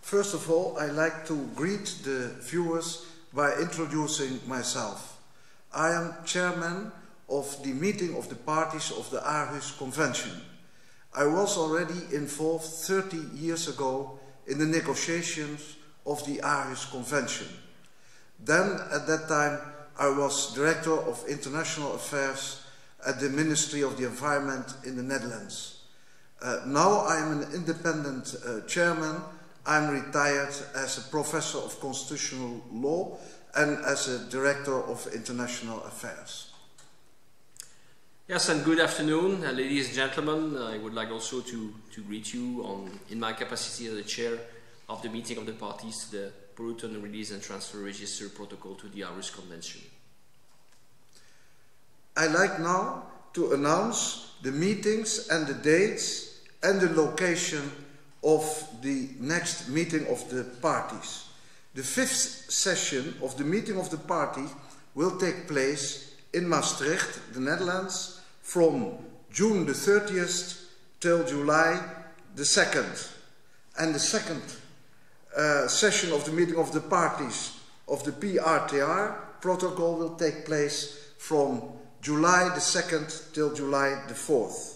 First of all, I'd like to greet the viewers by introducing myself. I am chairman of the meeting of the parties of the Aarhus Convention. I was already involved 30 years ago in the negotiations of the Aarhus Convention. Then, at that time, I was Director of International Affairs at the Ministry of the Environment in the Netherlands. Now I am an independent chairman. I'm retired as a Professor of Constitutional Law and as a Director of International Affairs. Yes, and good afternoon, ladies and gentlemen. I would like also to greet you in my capacity as the chair of the meeting of the parties to the Pollutant Release and Transfer Register Protocol to the Aarhus Convention. I'd like now to announce the meetings and the dates and the location of the next meeting of the parties. The 5th session of the meeting of the parties will take place in Maastricht, the Netherlands, from June the 30th till July the 2nd. And the second session of the meeting of the parties of the PRTR protocol will take place from July the 2nd till July the 4th.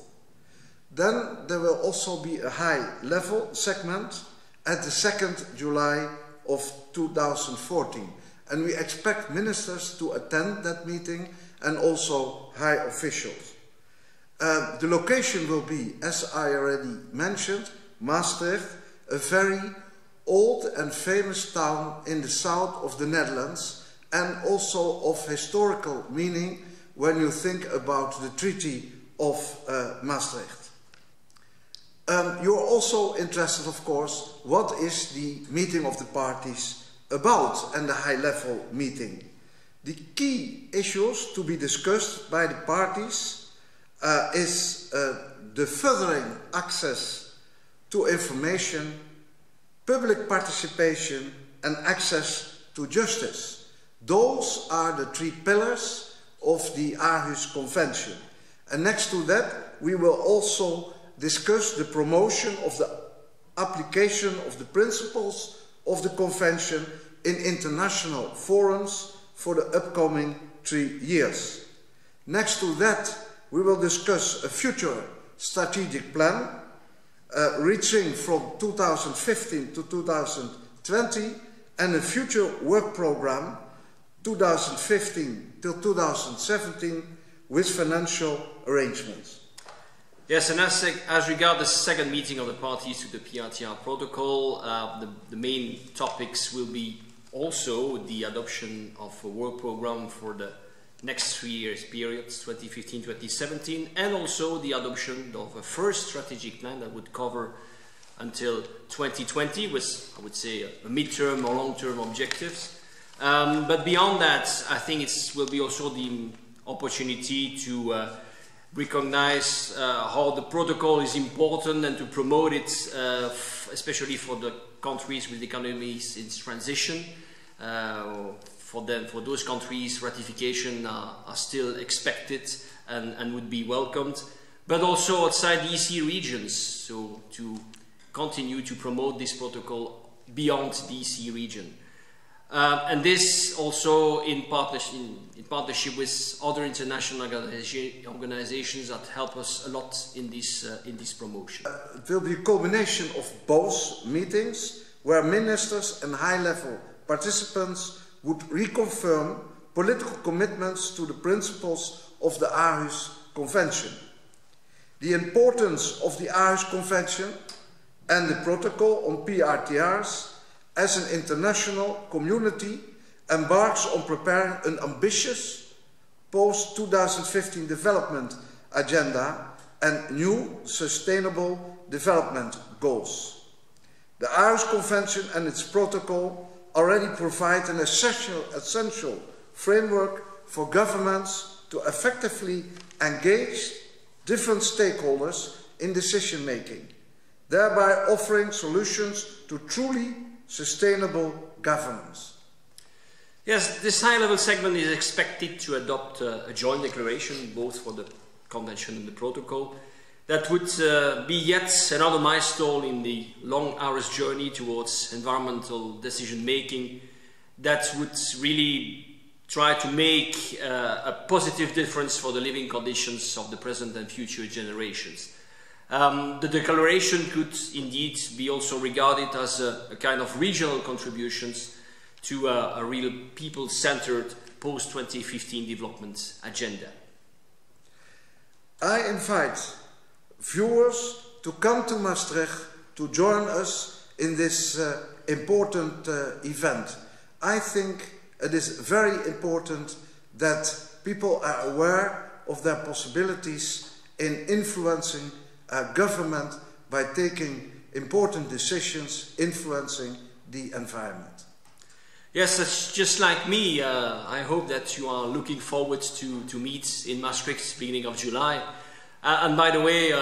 Then there will also be a high-level segment at the 2nd July of 2014. And we expect ministers to attend that meeting and also high officials. The location will be, as I already mentioned, Maastricht, a very old and famous town in the south of the Netherlands and also of historical meaning when you think about the Treaty of Maastricht. You're also interested, of course, what is the meeting of the parties about and the high-level meeting. The key issues to be discussed by the parties is the furthering access to information, public participation and access to justice. Those are the 3 pillars of the Aarhus Convention. And next to that, we will also discuss the promotion of the application of the principles of the Convention in international forums for the upcoming 3 years. Next to that, we will discuss a future strategic plan reaching from 2015 to 2020 and a future work program 2015 till 2017 with financial arrangements. Yes, and as regards the second meeting of the parties to the PRTR protocol, the main topics will be also the adoption of a work program for the next 3 years periods, 2015-2017, and also the adoption of a first strategic plan that would cover until 2020 with, I would say, a midterm or long-term objectives. But beyond that, I think it will be also the opportunity to recognize how the protocol is important and to promote it, especially for the countries with economies in transition. For those countries, ratification are still expected and would be welcomed, but also outside the EC regions, so to continue to promote this protocol beyond the EC region. And this also in partnership with other international organizations that help us a lot in this promotion. It will be a combination of both meetings where ministers and high-level participants would reconfirm political commitments to the principles of the Aarhus Convention. The importance of the Aarhus Convention and the protocol on PRTRs as an international community embarks on preparing an ambitious post-2015 development agenda and new sustainable development goals. The Aarhus Convention and its protocol already provide an essential framework for governments to effectively engage different stakeholders in decision-making, thereby offering solutions to truly sustainable governance. Yes, this high-level segment is expected to adopt a joint declaration, both for the Convention and the Protocol, that would be yet another milestone in the long hours journey towards environmental decision making that would really try to make a positive difference for the living conditions of the present and future generations. The declaration could indeed be also regarded as a kind of regional contributions to a real people-centered post-2015 development agenda. I invite viewers to come to Maastricht to join us in this important event. I think it is very important that people are aware of their possibilities in influencing government by taking important decisions influencing the environment. Yes, that's just like me. I hope that you are looking forward to meet in Maastricht beginning of July. And by the way,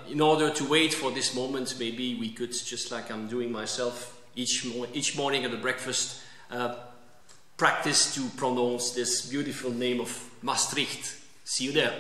in order to wait for this moment, maybe we could, just like I'm doing myself each morning at the breakfast, practice to pronounce this beautiful name of Maastricht. See you there.